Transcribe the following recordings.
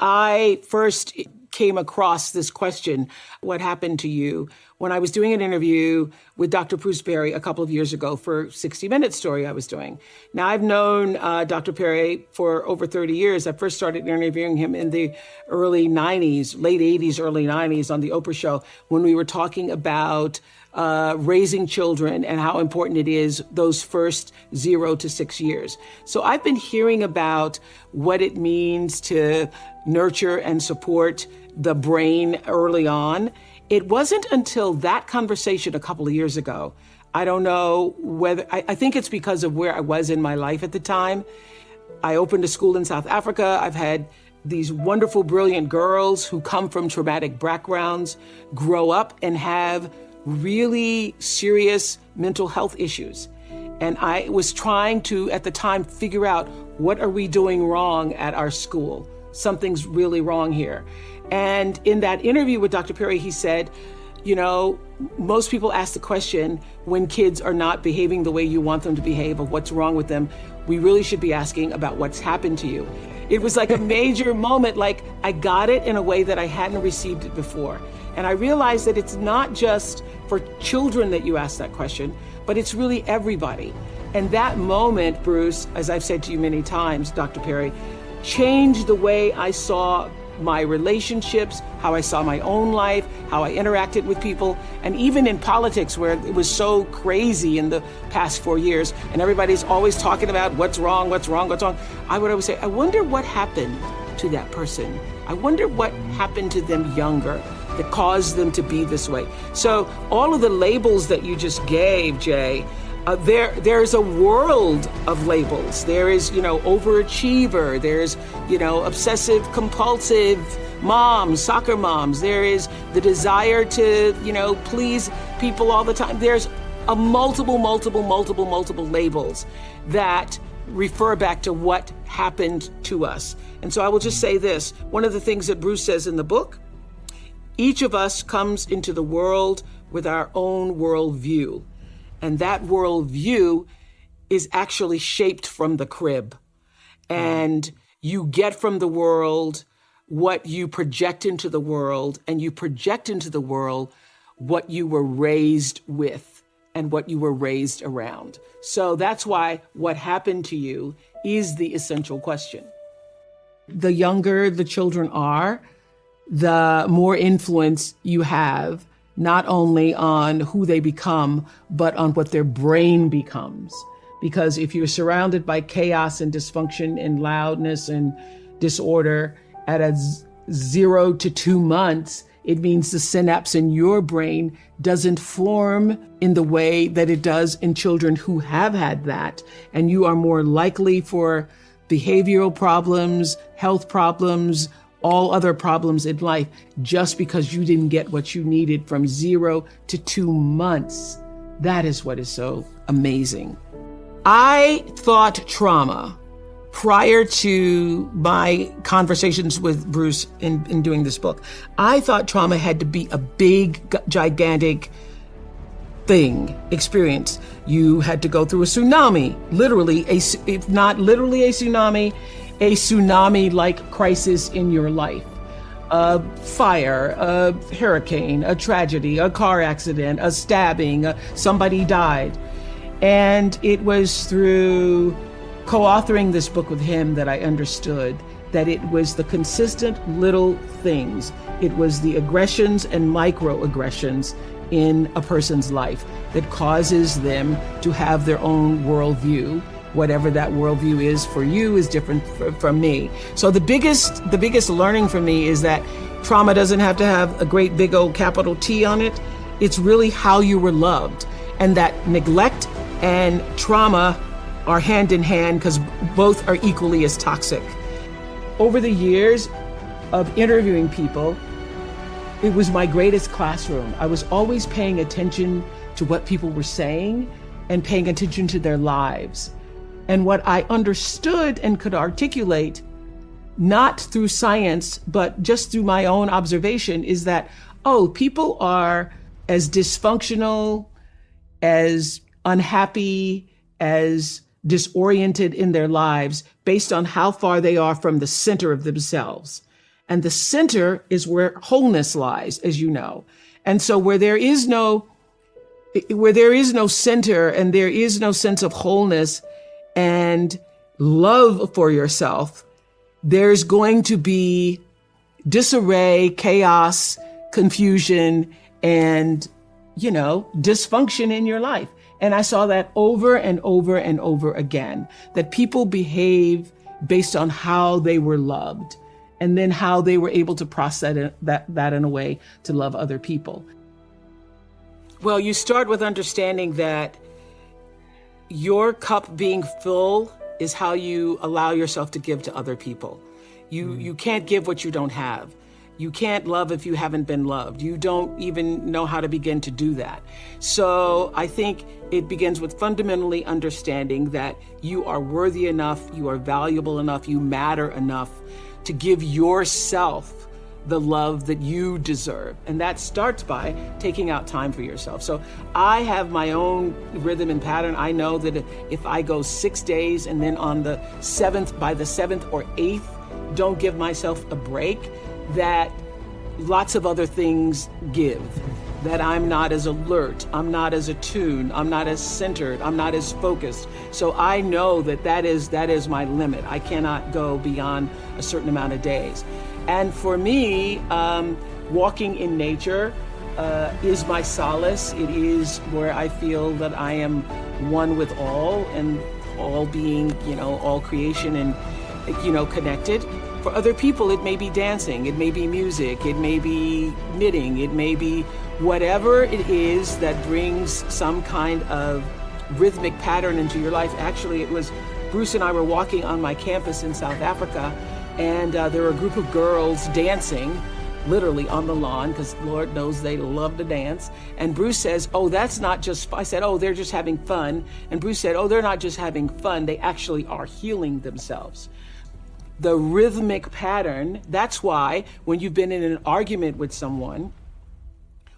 I first came across this question, what happened to you, when I was doing an interview with Dr. Bruce Perry a couple of years ago for 60 Minutes story I was doing. Now, I've known Dr. Perry for over 30 years. I first started interviewing him in the early 90s, late 80s, early 90s on the Oprah show when we were talking about raising children and how important it is those first 0 to 6 years. So I've been hearing about what it means to nurture and support the brain early on. It wasn't until that conversation a couple of years ago. I don't know whether, I think it's because of where I was in my life at the time. I opened a school in South Africa. I've had these wonderful, brilliant girls who come from traumatic backgrounds grow up and have really serious mental health issues. And I was trying to, at the time, figure out what are we doing wrong at our school? Something's really wrong here. And in that interview with Dr. Perry, he said, you know, most people ask the question when kids are not behaving the way you want them to behave or what's wrong with them, we really should be asking about what's happened to you. It was like a major moment, like I got it in a way that I hadn't received it before. And I realized that it's not just for children that you ask that question, but it's really everybody. And that moment, Bruce, as I've said to you many times, Dr. Perry, changed the way I saw my relationships, how I saw my own life, how I interacted with people, and even in politics where it was so crazy in the past 4 years, and everybody's always talking about what's wrong, what's wrong, what's wrong. I would always say, I wonder what happened to that person. I wonder what happened to them younger that caused them to be this way. So all of the labels that you just gave, Jay, there's a world of labels. There is, overachiever. There's, obsessive compulsive moms, soccer moms. There is the desire to, please people all the time. There's a multiple labels that refer back to what happened to us. And so I will just say this. One of the things that Bruce says in the book, each of us comes into the world with our own worldview. And that worldview is actually shaped from the crib. And you get from the world what you project into the world, and you project into the world what you were raised with and what you were raised around. So that's why what happened to you is the essential question. The younger the children are, the more influence you have, not only on who they become, but on what their brain becomes. Because if you're surrounded by chaos and dysfunction and loudness and disorder at a 0 to 2 months, it means the synapse in your brain doesn't form in the way that it does in children who have had that. And you are more likely for behavioral problems, health problems, all other problems in life, just because you didn't get what you needed from 0 to 2 months. That is what is so amazing. I thought trauma, prior to my conversations with Bruce in doing this book, I thought trauma had to be a big, gigantic experience. You had to go through a tsunami, literally, if not literally a tsunami-like crisis in your life. A fire, a hurricane, a tragedy, a car accident, a stabbing, somebody died. And it was through co-authoring this book with him that I understood that it was the consistent little things. It was the aggressions and microaggressions in a person's life that causes them to have their own worldview. Whatever that worldview is for you is different from me. So the biggest learning for me is that trauma doesn't have to have a great big old capital T on it. It's really how you were loved, and that neglect and trauma are hand in hand because both are equally as toxic. Over the years of interviewing people, it was my greatest classroom. I was always paying attention to what people were saying and paying attention to their lives. And what I understood and could articulate, not through science, but just through my own observation, is that, people are as dysfunctional, as unhappy, as disoriented in their lives based on how far they are from the center of themselves. And the center is where wholeness lies, as you know. And so where there is no center and there is no sense of wholeness and love for yourself, there's going to be disarray, chaos, confusion, and, dysfunction in your life. And I saw that over and over and over again, that people behave based on how they were loved and then how they were able to process that in a way to love other people. Well, you start with understanding that your cup being full is how you allow yourself to give to other people. You can't give what you don't have. You can't love if you haven't been loved. You don't even know how to begin to do that. So I think it begins with fundamentally understanding that you are worthy enough, you are valuable enough, you matter enough to give yourself the love that you deserve. And that starts by taking out time for yourself. So I have my own rhythm and pattern. I know that if I go 6 days and then on the 7th, by the 7th or 8th, don't give myself a break, that lots of other things give, that I'm not as alert, I'm not as attuned, I'm not as centered, I'm not as focused. So I know that is my limit. I cannot go beyond a certain amount of days. And for me, walking in nature is my solace. It is where I feel that I am one with all, and all being, all creation and, connected. For other people, it may be dancing, it may be music, it may be knitting, it may be whatever it is that brings some kind of rhythmic pattern into your life. Actually, it was Bruce and I were walking on my campus in South Africa, and there were a group of girls dancing, literally on the lawn, because Lord knows they love to dance. And Bruce says, "Oh, that's not just," I said, "Oh, they're just having fun." And Bruce said, "Oh, they're not just having fun, they actually are healing themselves." The rhythmic pattern, that's why when you've been in an argument with someone,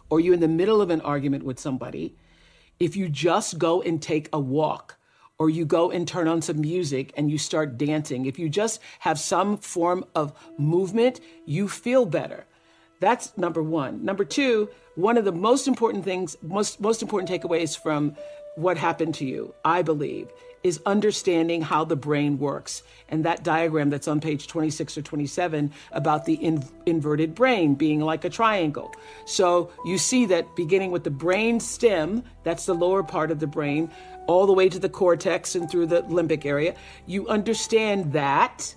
or you're in the middle of an argument with somebody, if you just go and take a walk, or you go and turn on some music and you start dancing, if you just have some form of movement, you feel better. That's number one. Number two, one of the most important things, most important takeaways from what happened to you, I believe, is understanding how the brain works. And that diagram that's on page 26 or 27 about the inverted brain being like a triangle. So you see that beginning with the brain stem, that's the lower part of the brain, all the way to the cortex and through the limbic area. You understand that.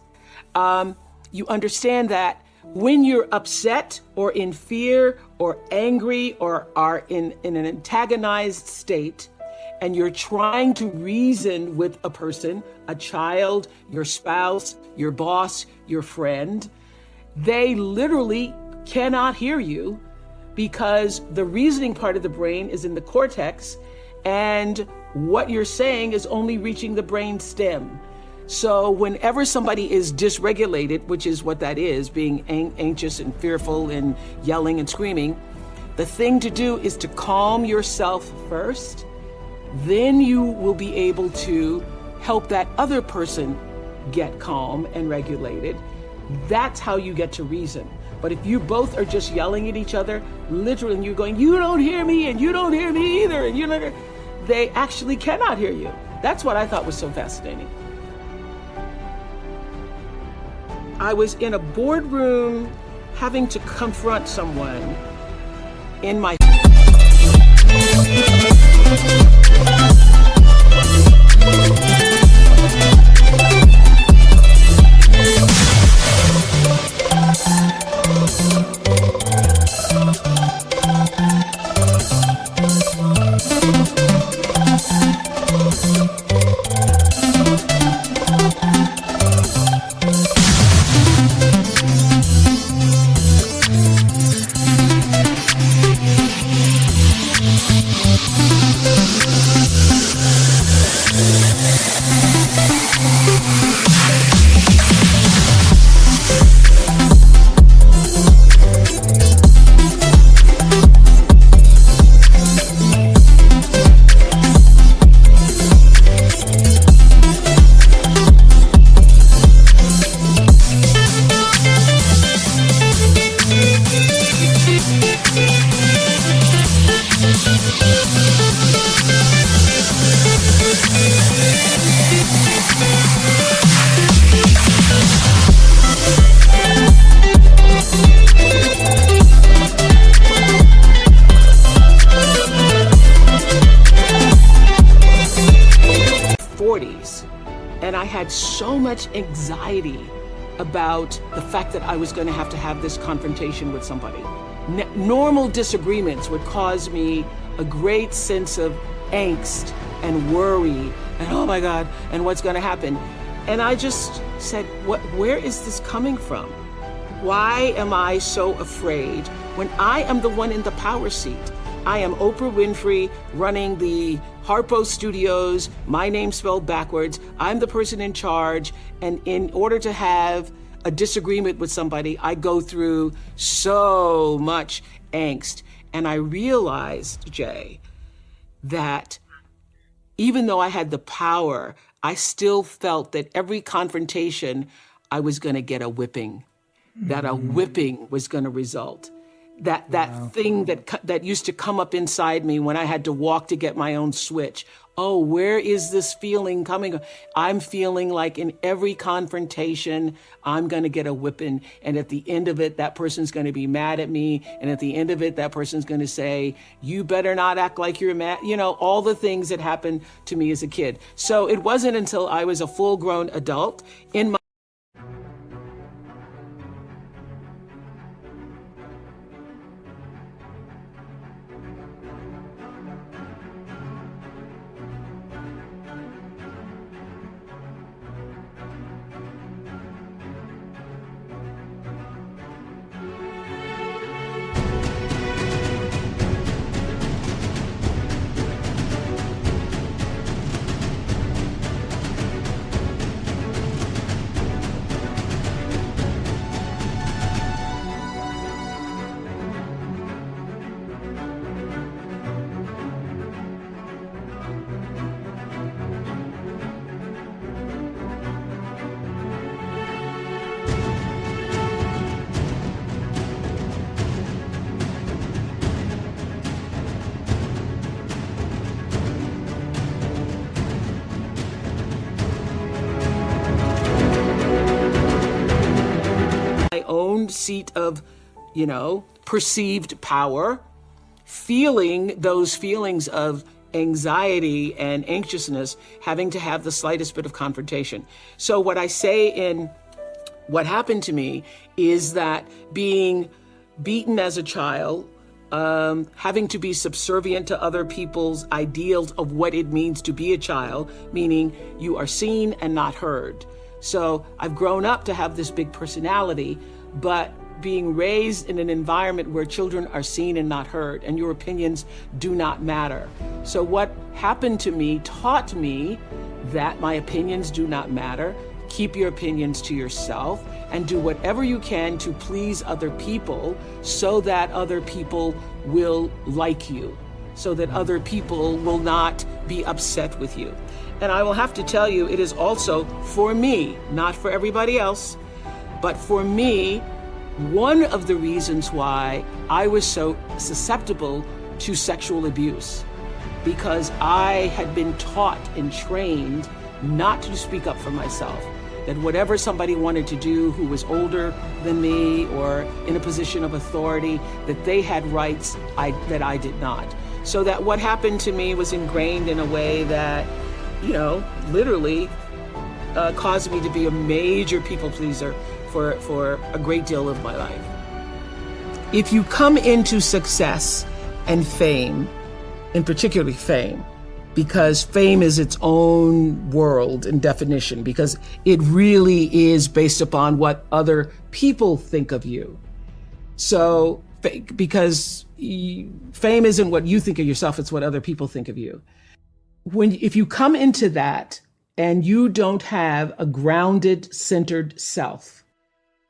When you're upset or in fear or angry or are in an antagonized state, and you're trying to reason with a person, a child, your spouse, your boss, your friend, they literally cannot hear you because the reasoning part of the brain is in the cortex, and what you're saying is only reaching the brain stem. So whenever somebody is dysregulated, which is what that is, being anxious and fearful and yelling and screaming, the thing to do is to calm yourself first. Then you will be able to help that other person get calm and regulated. That's how you get to reason. But if you both are just yelling at each other, literally, and you're going, "You don't hear me, and you don't hear me either," and they actually cannot hear you. That's what I thought was so fascinating. I was in a boardroom having to confront someone in my had so much anxiety about the fact that I was going to have this confrontation with somebody. Normal disagreements would cause me a great sense of angst and worry and oh my God, and what's going to happen? And I just said, where is this coming from? Why am I so afraid when I am the one in the power seat? I am Oprah Winfrey running the Harpo Studios, my name spelled backwards. I'm the person in charge. And in order to have a disagreement with somebody, I go through so much angst. And I realized, Jay, that even though I had the power, I still felt that every confrontation, I was going to get a whipping, that a whipping was going to result. That thing that used to come up inside me when I had to walk to get my own switch. Oh, where is this feeling coming? I'm feeling like in every confrontation, I'm going to get a whipping. And at the end of it, that person's going to be mad at me. And at the end of it, that person's going to say, you better not act like you're mad. You know, all the things that happened to me as a kid. So it wasn't until I was a full-grown adult in my own seat of, perceived power, feeling those feelings of anxiety and anxiousness, having to have the slightest bit of confrontation. So what I say in what happened to me is that being beaten as a child, having to be subservient to other people's ideals of what it means to be a child, meaning you are seen and not heard. So I've grown up to have this big personality, but being raised in an environment where children are seen and not heard, and your opinions do not matter. So what happened to me taught me that my opinions do not matter. Keep your opinions to yourself and do whatever you can to please other people so that other people will like you, so that other people will not be upset with you. And I will have to tell you, it is also for me, not for everybody else, but for me, one of the reasons why I was so susceptible to sexual abuse, because I had been taught and trained not to speak up for myself, that whatever somebody wanted to do who was older than me or in a position of authority, that they had rights that I did not. So that what happened to me was ingrained in a way that, literally caused me to be a major people pleaser for a great deal of my life. If you come into success and fame, and particularly fame, because fame is its own world and definition, because it really is based upon what other people think of you. So, because fame isn't what you think of yourself, it's what other people think of you. If you come into that and you don't have a grounded, centered self,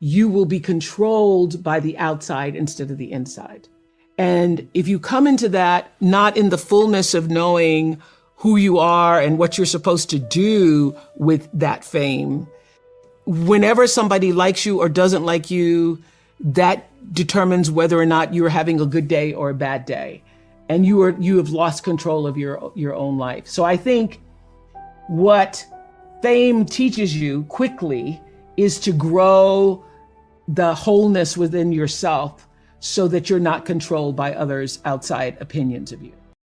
you will be controlled by the outside instead of the inside. And if you come into that not in the fullness of knowing who you are and what you're supposed to do with that fame, whenever somebody likes you or doesn't like you, that determines whether or not you're having a good day or a bad day. And you have lost control of your own life. So I think what fame teaches you quickly is to grow the wholeness within yourself so that you're not controlled by others' outside opinions of you.